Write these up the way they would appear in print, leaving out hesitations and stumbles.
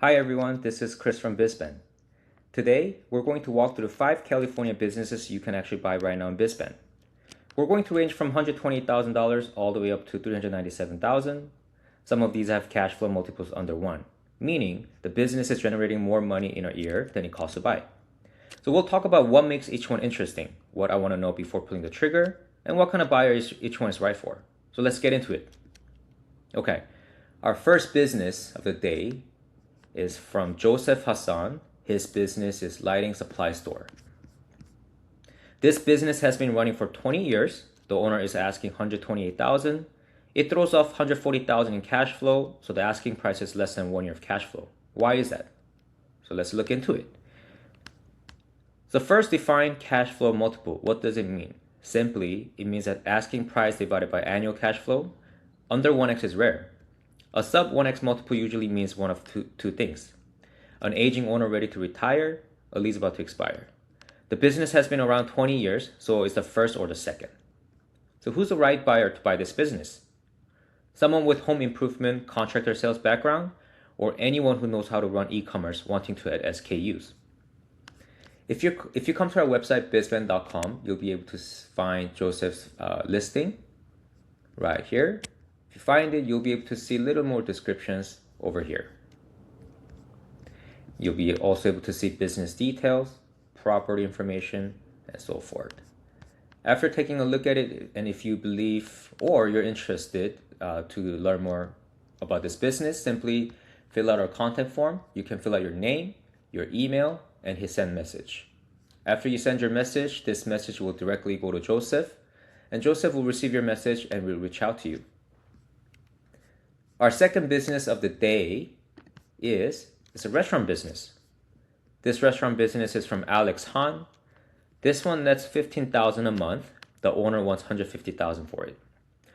Hi everyone, this is Chris from BizBen. Today, we're going to walk through the 5 California businesses you can actually buy right now in BizBen. We're going to range from $128,000 all the way up to $397,000. Some of these have cash flow multiples under 1, meaning the business is generating more money in a year than it costs to buy. So we'll talk about what makes each one interesting, what I want to know before pulling the trigger, and what kind of buyer each one is right for. So let's get into it. Okay, our first business of the day is from Joseph Hassan. His business is lighting supply store. This business has been running for 20 years. The owner is asking $128,000. It throws off $140,000 in cash flow, so the asking price is less than 1 year of cash flow. Why is that? So let's look into it. So first, define cash flow multiple. What does it mean? Simply, it means that asking price divided by annual cash flow. Under 1x is rare. A sub 1x multiple usually means one of two things: an aging owner ready to retire, a lease about to expire. The business has been around 20 years, so it's the first or the second. So who's the right buyer to buy this business? Someone with home improvement, contractor sales background, or anyone who knows how to run e-commerce wanting to add SKUs. If you come to our website, bizben.com, you'll be able to find Joseph's listing right here. If you find it, you'll be able to see a little more descriptions over here. You'll be also able to see business details, property information, and so forth. After taking a look at it, and if you believe or you're interested to learn more about this business, simply fill out our contact form. You can fill out your name, your email, and hit send message. After you send your message, this message will directly go to Joseph, and Joseph will receive your message and will reach out to you. Our second business of the day is a restaurant business. This restaurant business is from Alex Han. This one nets $15,000 a month. The owner wants $150,000 for it.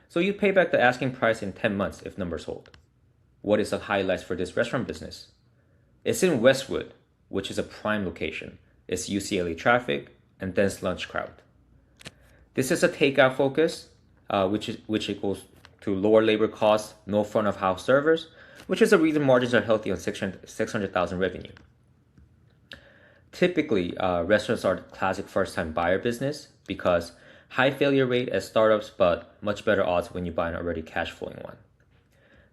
So you pay back the asking price in 10 months if numbers hold. What is the highlights for this restaurant business? It's in Westwood, which is a prime location. It's UCLA traffic and dense lunch crowd. This is a takeout focus, which equals to lower labor costs, no front of house servers, which is the reason margins are healthy on $600,000 revenue. Typically, restaurants are the classic first-time buyer business because high failure rate as startups, but much better odds when you buy an already cash flowing one.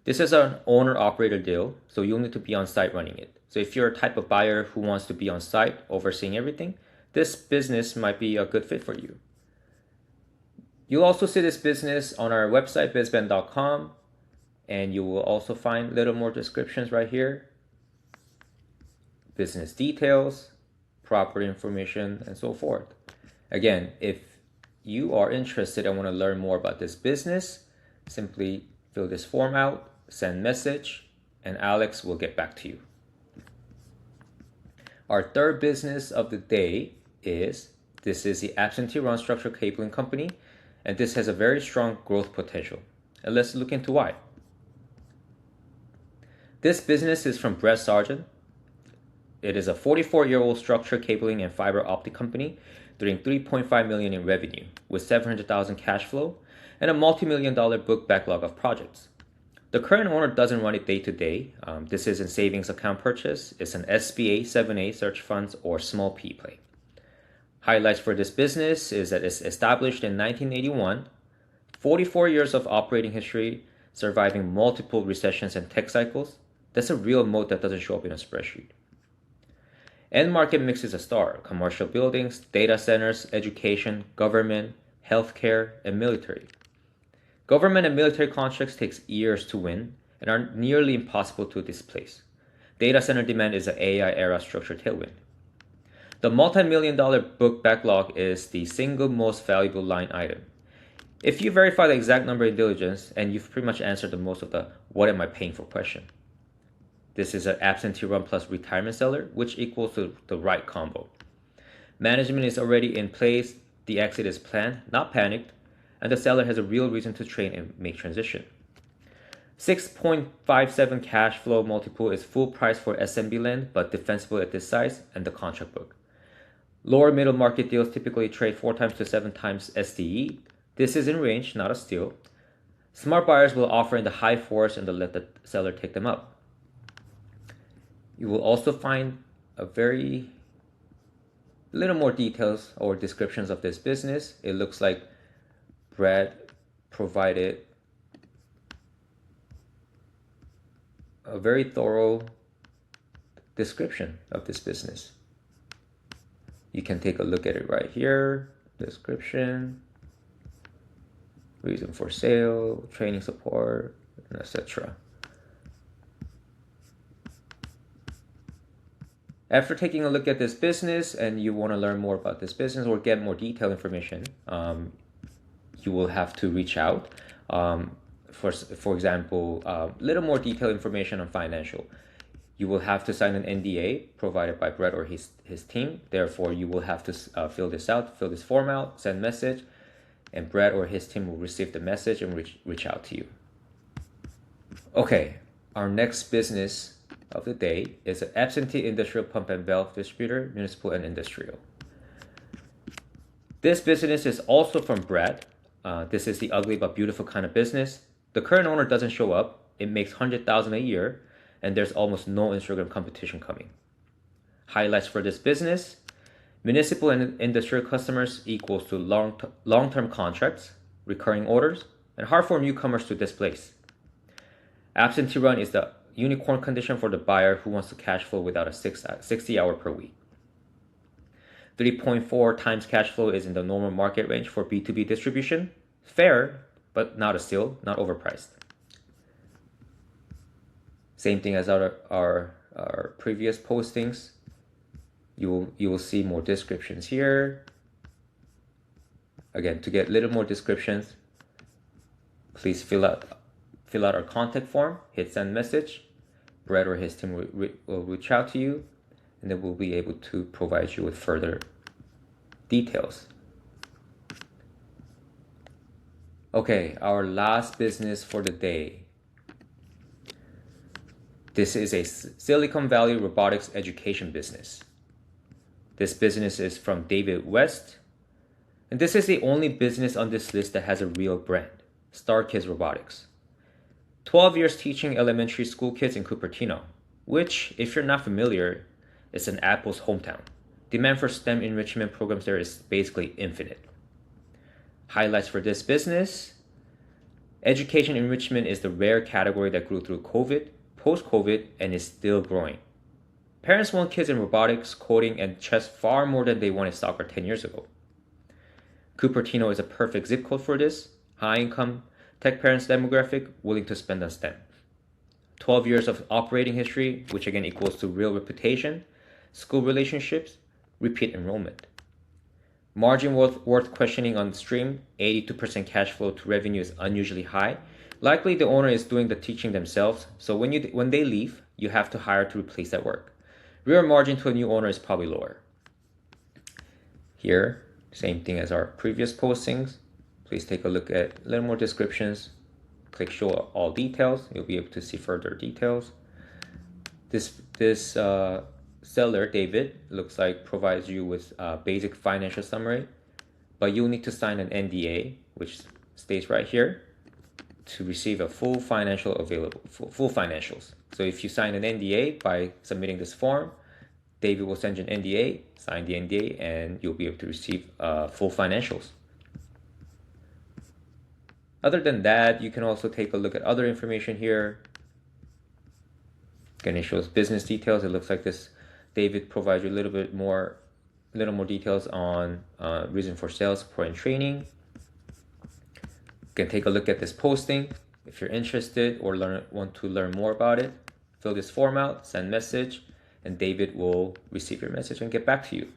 This is an owner-operator deal, so you'll need to be on site running it. So if you're a type of buyer who wants to be on site overseeing everything, this business might be a good fit for you. You'll also see this business on our website, bizben.com, and you will also find little more descriptions right here. Business details, property information, and so forth. Again, if you are interested and want to learn more about this business, simply fill this form out, send message, and Alex will get back to you. Our third business of the day is the absentee run structure cabling company, and this has a very strong growth potential. And let's look into why. This business is from Brett Sargent. It is a 44-year-old structure cabling and fiber optic company doing $3.5 million in revenue with $700,000 cash flow and a multi-million-dollar book backlog of projects. The current owner doesn't run it day to day. This isn't savings account purchase. It's an SBA 7A search funds or small P play. Highlights for this business is that it's established in 1981, 44 years of operating history, surviving multiple recessions and tech cycles. That's a real moat that doesn't show up in a spreadsheet. End market mix is a star: commercial buildings, data centers, education, government, healthcare, and military. Government and military contracts takes years to win and are nearly impossible to displace. Data center demand is an AI era structure tailwind. The multi-million-dollar book backlog is the single most valuable line item. If you verify the exact number in diligence, and you've pretty much answered the most of the what am I paying for question. This is an absentee run plus retirement seller, which equals to the right combo. Management is already in place, the exit is planned, not panicked, and the seller has a real reason to train and make transition. 6.57 cash flow multiple is full price for SMB land, but defensible at this size and the contract book. Lower middle market deals typically trade 4 times to 7 times SDE. This is in range, not a steal. Smart buyers will offer in the high fours and let the seller take them up. You will also find a very little more details or descriptions of this business. It looks like Brad provided a very thorough description of this business. You can take a look at it right here. Description, reason for sale, training support, etc. After taking a look at this business and you want to learn more about this business or get more detailed information, you will have to reach out. For example, little more detailed information on financial. You will have to sign an NDA provided by Brett or his team. Therefore, you will have to fill this form out, send message, and Brett or his team will receive the message and reach out to you. Okay, our next business of the day is an absentee industrial pump and valve distributor, municipal and industrial. This business is also from Brett. This is the ugly but beautiful kind of business. The current owner doesn't show up. It makes $100,000 a year, and there's almost no Instagram competition coming. Highlights for this business: municipal and industrial customers equals to long-term contracts, recurring orders, and hard for newcomers to displace. Absentee run is the unicorn condition for the buyer who wants to cash flow without a 60 hour per week. 3.4 times cash flow is in the normal market range for B2B distribution. Fair, but not a steal, not overpriced. Same thing as our previous postings. You will see more descriptions here. Again, to get a little more descriptions, please fill out our contact form, hit send message. Brett or his team will reach out to you, and then we'll be able to provide you with further details. Okay, our last business for the day. This is a Silicon Valley robotics education business. This business is from David West, and this is the only business on this list that has a real brand, Star Kids Robotics. 12 years teaching elementary school kids in Cupertino, which, if you're not familiar, is an Apple's hometown. Demand for STEM enrichment programs there is basically infinite. Highlights for this business: education enrichment is the rare category that grew through COVID, post-COVID, and is still growing. Parents want kids in robotics, coding, and chess far more than they wanted soccer 10 years ago. Cupertino is a perfect zip code for this. High income, tech parents demographic willing to spend on STEM. 12 years of operating history, which again equals to real reputation, school relationships, repeat enrollment. Margin worth questioning on the stream. 82% cash flow to revenue is unusually high. Likely the owner is doing the teaching themselves, so when they leave, you have to hire to replace that work. Real margin to a new owner is probably lower. Here, same thing as our previous postings. Please take a look at a little more descriptions. Click show all details. You'll be able to see further details. This seller, David, looks like provides you with a basic financial summary, but you'll need to sign an NDA, which states right here, to receive a full financials. So if you sign an NDA by submitting this form, David will send you an NDA, sign the NDA, and you'll be able to receive full financials. Other than that, you can also take a look at other information here. Again, it shows business details. It looks like this David provides you a little more details on reason for sales, support, and training. You can take a look at this posting if you're interested or want to learn more about it. Fill this form out, send message, and David will receive your message and get back to you.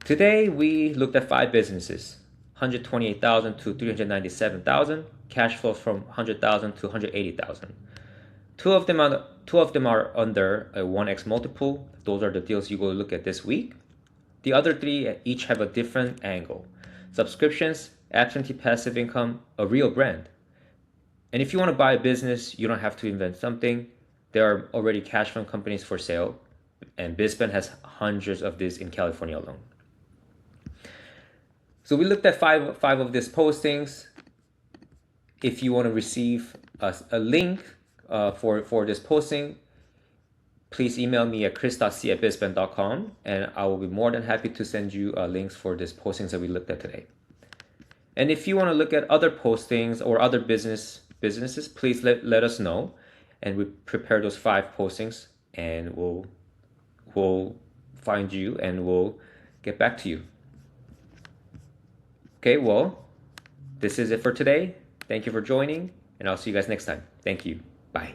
Today we looked at 5 businesses. 128,000 to 397,000, cash flow from 100,000 to 180,000. Two of them are under a 1x multiple. Those are the deals you go look at this week. The other 3 each have a different angle. Subscriptions, absentee passive income, a real brand. And if you want to buy a business, you don't have to invent something. There are already cash fund companies for sale, and BizBen has hundreds of these in California alone. So we looked at five of these postings. If you want to receive a link for this posting, please email me at chris.c@bizben.com, and I will be more than happy to send you links for these postings that we looked at today. And if you want to look at other postings or other businesses, please let us know, and we prepare those 5 postings, and we'll find you and we'll get back to you. Okay, well, this is it for today. Thank you for joining, and I'll see you guys next time. Thank you. Bye.